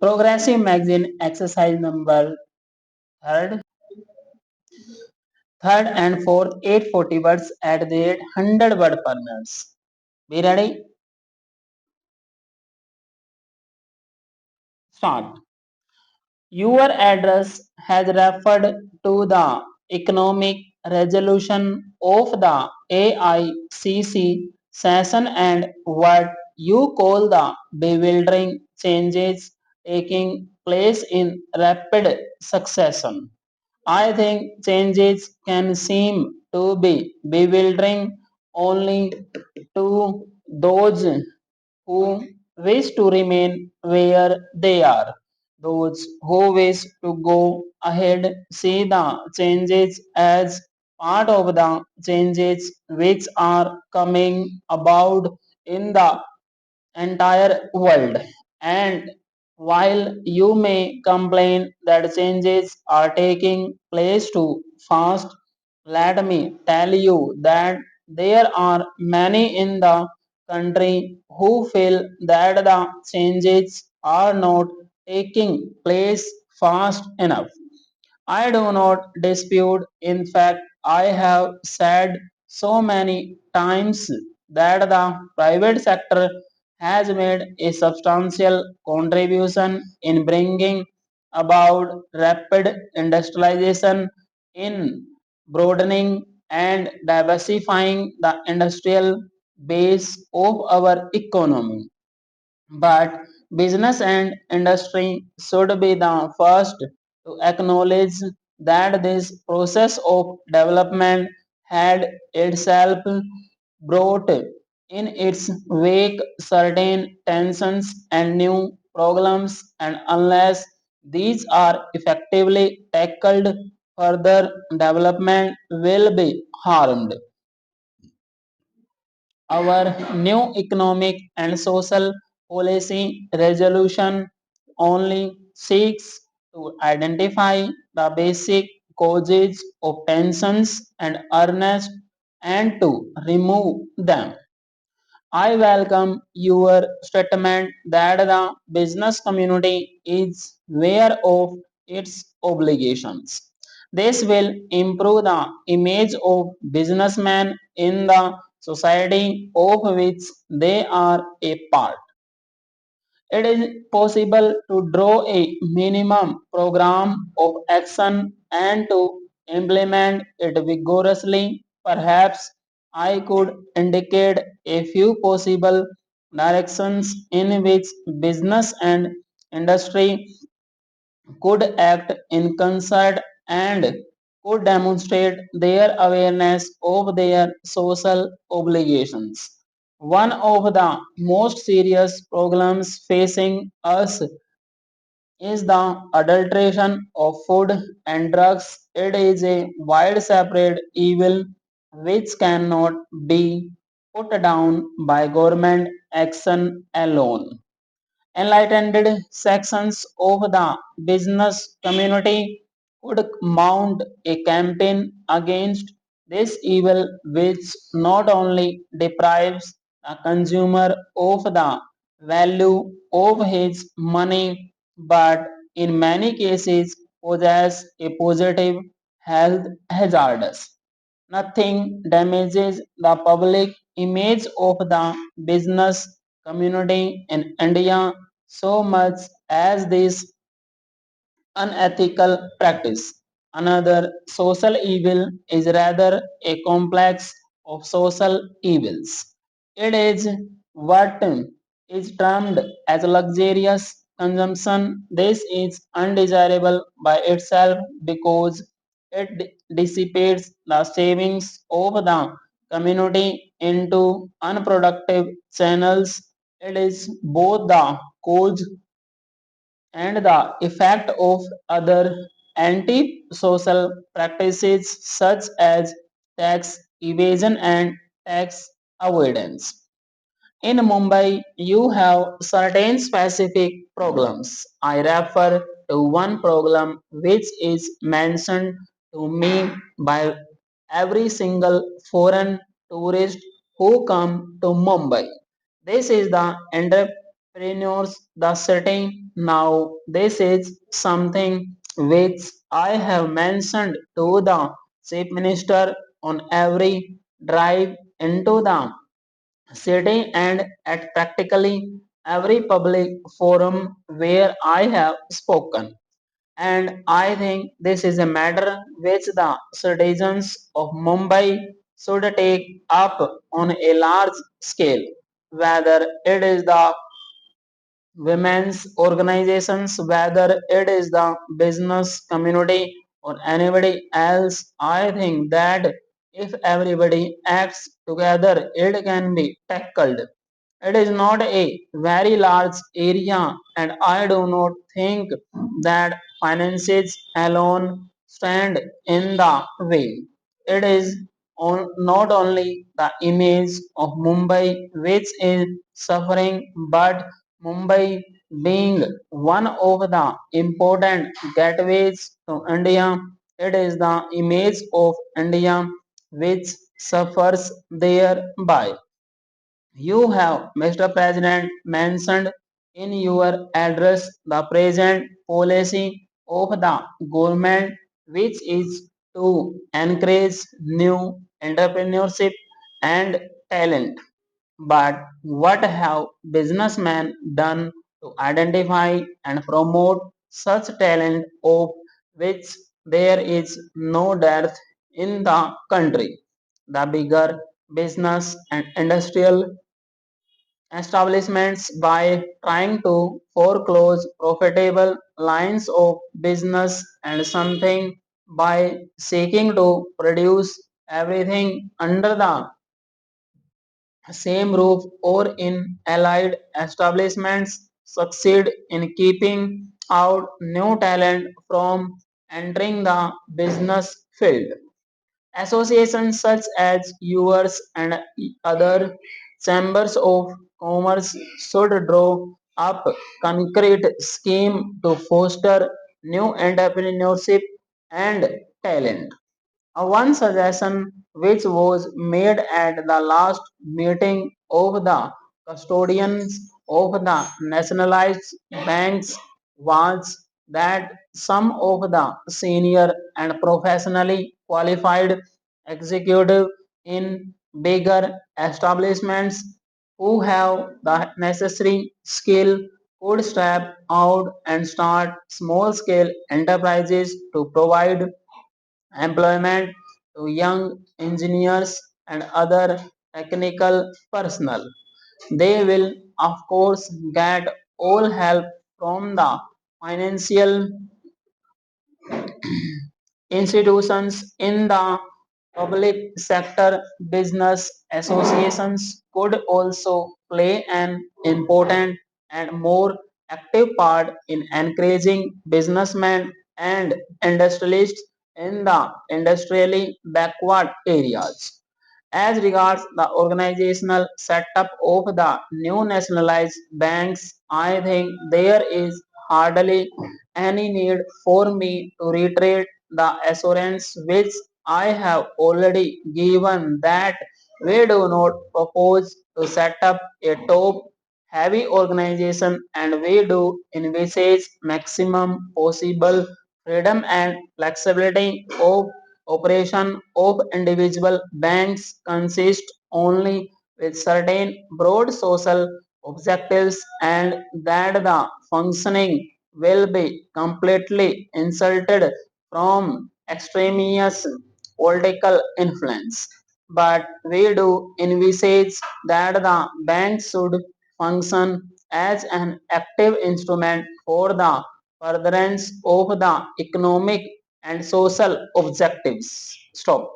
Progressive magazine exercise number third, third and fourth 840 words at the rate 100 word per minute. Be ready? Start. Your address has referred to the economic resolution of the AICC session and what you call the bewildering changes taking place in rapid succession. I think changes can seem to be bewildering only to those who wish to remain where they are. Those who wish to go ahead see the changes as part of the changes which are coming about in the entire world. And while you may complain that changes are taking place too fast, let me tell you that there are many in the country who feel that the changes are not taking place fast enough. I do not dispute. In fact, I have said so many times that the private sector has made a substantial contribution in bringing about rapid industrialization, in broadening and diversifying the industrial base of our economy. But business and industry should be the first to acknowledge that this process of development had itself brought in its wake certain tensions and new problems, and unless these are effectively tackled, further development will be harmed. Our new economic and social policy resolution only seeks to identify the basic causes of tensions and earnest and to remove them. I welcome your statement that the business community is aware of its obligations. This will improve the image of businessmen in the society of which they are a part. It is possible to draw a minimum program of action and to implement it vigorously. Perhaps I could indicate a few possible directions in which business and industry could act in concert and could demonstrate their awareness of their social obligations. One of the most serious problems facing us is the adulteration of food and drugs. It is a widespread evil which cannot be put down by government action alone. Enlightened sections of the business community could mount a campaign against this evil, which not only deprives the consumer of the value of his money but in many cases possess a positive health hazards. Nothing damages the public image of the business community in India so much as this unethical practice. Another social evil is rather a complex of social evils. It is what is termed as luxurious consumption. This is undesirable by itself because it dissipates the savings of the community into unproductive channels. It is both the cause and the effect of other anti-social practices such as tax evasion and tax avoidance. In Mumbai, you have certain specific problems. I refer to one problem which is mentioned to me by every single foreign tourist who come to Mumbai. This is the entrepreneurs, the city Now, this is something which I have mentioned to the Chief Minister on every drive into the city and at practically every public forum where I have spoken. And I think this is a matter which the citizens of Mumbai should take up on a large scale, whether it is the women's organizations, whether it is the business community or anybody else. I think that if everybody acts together, it can be tackled. It is not a very large area, and I do not think that finances alone stand in the way. It is not only the image of Mumbai which is suffering, but Mumbai being one of the important gateways to India, it is the image of India which suffers thereby. You have, Mr. President, mentioned in your address the present policy of the government, which is to encourage new entrepreneurship and talent. But what have businessmen done to identify and promote such talent of which there is no dearth in the country? The bigger business and industrial establishments by trying to foreclose profitable lines of business and something by seeking to produce everything under the same roof or in allied establishments succeed in keeping out new talent from entering the business field. Associations such as yours and other chambers of commerce should draw up concrete scheme to foster new entrepreneurship and talent. One suggestion which was made at the last meeting of the custodians of the nationalized banks was that some of the senior and professionally qualified executives in bigger establishments who have the necessary skill could step out and start small scale enterprises to provide employment to young engineers and other technical personnel. They will, of course, get all help from the financial institutions in the public sector. Business associations could also play an important and more active part in encouraging businessmen and industrialists in the industrially backward areas. As regards the organizational setup of the new nationalized banks, I think there is hardly any need for me to reiterate the assurance which I have already given that we do not propose to set up a top heavy organization and we do envisage maximum possible freedom and flexibility of operation of individual banks consist only with certain broad social objectives and that the functioning will be completely insulted from extraneous political influence. But we do envisage that the bank should function as an active instrument for the furtherance of the economic and social objectives. Stop.